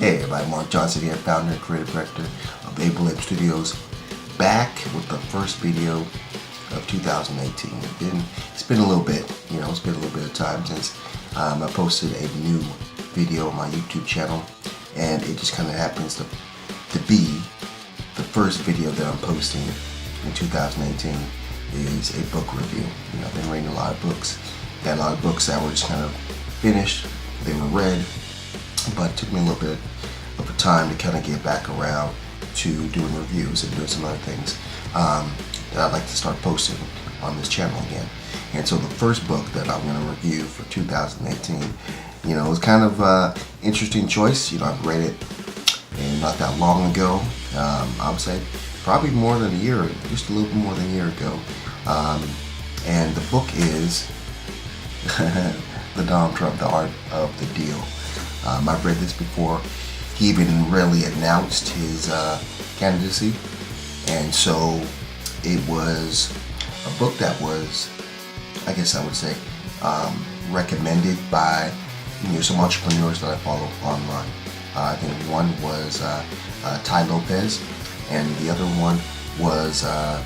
Hey everybody, Mark Johnson here, founder and creative director of Able Ape Studios, back with the first video of 2018. It's been a little bit, it's been a little bit of time since I posted a new video on my YouTube channel, and it just kind of happens to be the first video that I'm posting in 2018 is a book review. I've been reading a lot of books. Had a lot of books that were just kind of finished, they were read, but it took me a little bit of a time to kind of get back around to doing reviews and doing some other things that I'd like to start posting on this channel again. And so the first book that I'm going to review for 2018, it was kind of an interesting choice. I've read it not that long ago. I would say probably more than a year, just a little bit more than a year ago. And the book is The Donald Trump, The Art of the Deal. I've read this before he even really announced his candidacy, and so it was a book that was, I guess I would say, recommended by some entrepreneurs that I follow online. I think one was Tai Lopez, and the other one was I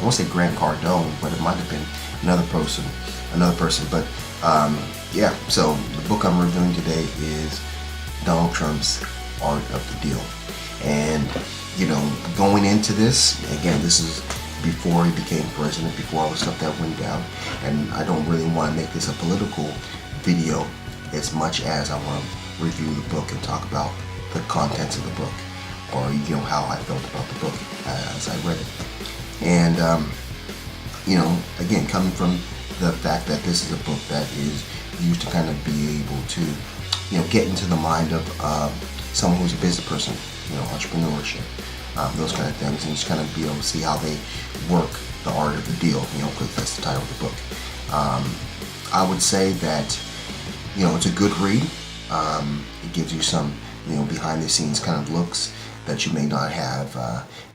won't say Grant Cardone, but it might have been another person. But yeah, so the book I'm reviewing today is Donald Trump's Art of the Deal. And going into this, again, this is before he became president, before all the stuff that went down, and I don't really want to make this a political video as much as I want to review the book and talk about the contents of the book, or how I felt about the book as I read it. And again, coming from the fact that this is a book that is used to kind of be able to get into the mind of someone who's a business person, entrepreneurship, those kind of things, and just kind of be able to see how they work the art of the deal, because that's the title of the book. I would say that it's a good read. It gives you some behind the scenes kind of looks that you may not have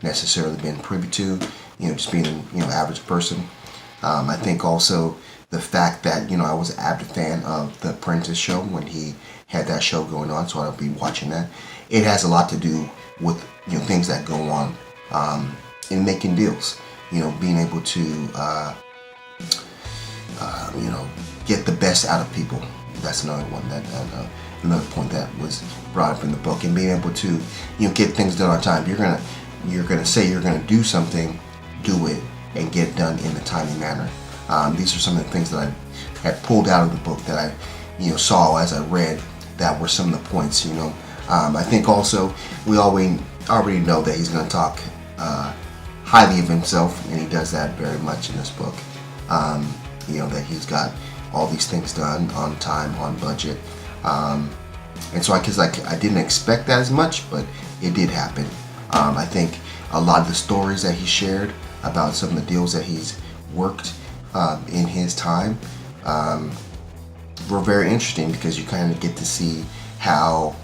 necessarily been privy to, just being an average person. I think also the fact that I was an avid fan of The Apprentice show when he had that show going on, so I'll be watching that. It has a lot to do with things that go on in making deals. Being able to get the best out of people. That's another one another point that was brought up in the book, and being able to get things done on time. You're gonna say you're gonna do something, do it, and get it done in a timely manner. These are some of the things that I had pulled out of the book that I saw as I read that were some of the points. I think also we already know that he's going to talk highly of himself, and he does that very much in this book. That he's got all these things done on time, on budget, and so I didn't expect that as much, but it did happen. I think a lot of the stories that he shared about some of the deals that he's worked in his time were very interesting, because you kind of get to see how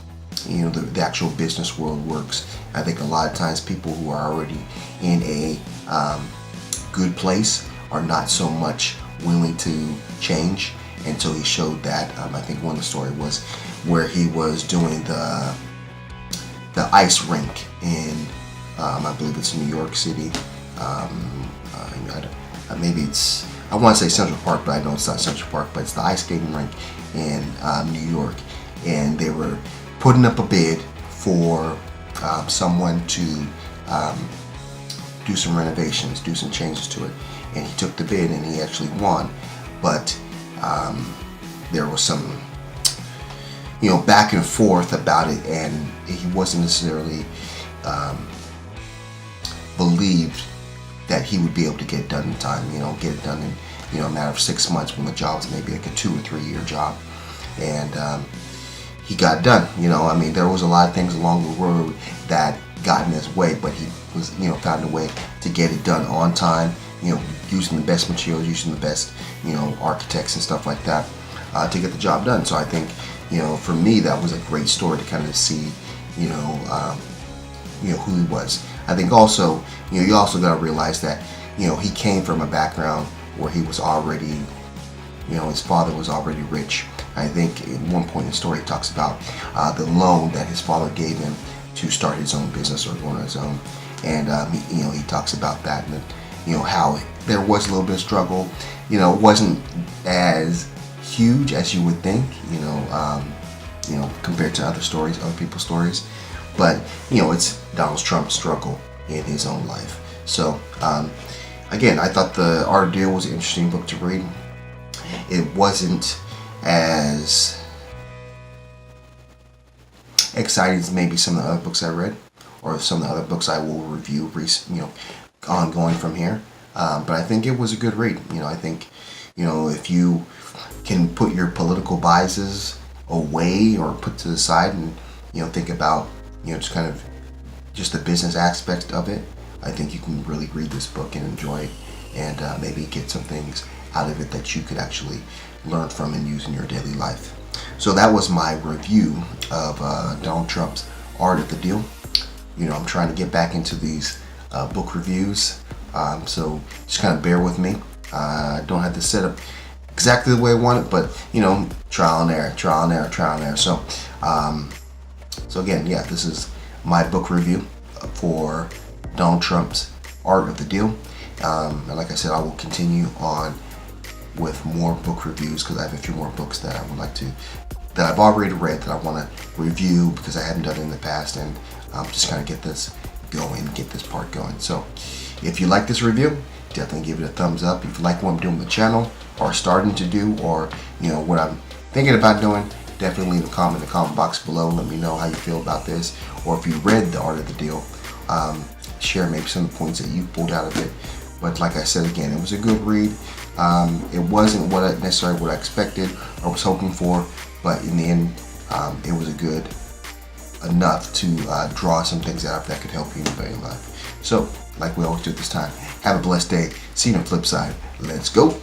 the actual business world works. I think a lot of times people who are already in a good place are not so much willing to change, and so he showed that. I think one of the story was where he was doing the ice rink in I believe it's New York City. Maybe it's, I want to say Central Park, but I know it's not Central Park, but it's the ice skating rink in New York, and they were putting up a bid for someone to do some renovations, do some changes to it, and he took the bid and he actually won, but there was some back and forth about it, and he wasn't necessarily believed that he would be able to get it done in time, get it done in a matter of 6 months, when the job was maybe like a 2 or 3 year job. And he got done. There was a lot of things along the road that got in his way, but he was found a way to get it done on time, using the best materials, using the best architects and stuff like that to get the job done. So I think for me, that was a great story to kind of see who he was. I think also, you also got to realize that, he came from a background where he was already his father was already rich. I think at one point in the story, he talks about the loan that his father gave him to start his own business or go on his own. And he talks about that, and how there was a little bit of struggle. It wasn't as huge as you would think, compared to other people's stories. But it's Donald Trump's struggle in his own life. So again, I thought The Art of the Deal was an interesting book to read. It wasn't as exciting as maybe some of the other books I read, or some of the other books I will review, ongoing from here. But I think it was a good read. I think, if you can put your political biases away or put to the side and, think about, just the business aspect of it, I think you can really read this book and enjoy it, and maybe get some things out of it that you could actually learn from and use in your daily life. So that was my review of Donald Trump's Art of the Deal. I'm trying to get back into these book reviews, so just kind of bear with me. I don't have to set up exactly the way I want it, but trial and error. So again, this is my book review for Donald Trump's Art of the Deal. And like I said, I will continue on with more book reviews, because I have a few more books that I would like to, that I've already read, that I want to review because I haven't done it in the past, and just kind of get this going, get this part going. So if you like this review, definitely give it a thumbs up. If you like what I'm doing with the channel, or starting to do, or what I'm thinking about doing, definitely leave a comment in the comment box below. Let me know how you feel about this, or if you read The Art of the Deal, share maybe some of the points that you pulled out of it. But like I said, again, it was a good read. It wasn't necessarily what I expected or was hoping for, but in the end, it was good enough to draw some things out that could help you in your daily life. So, like we always do at this time, have a blessed day. See you on the flip side. Let's go.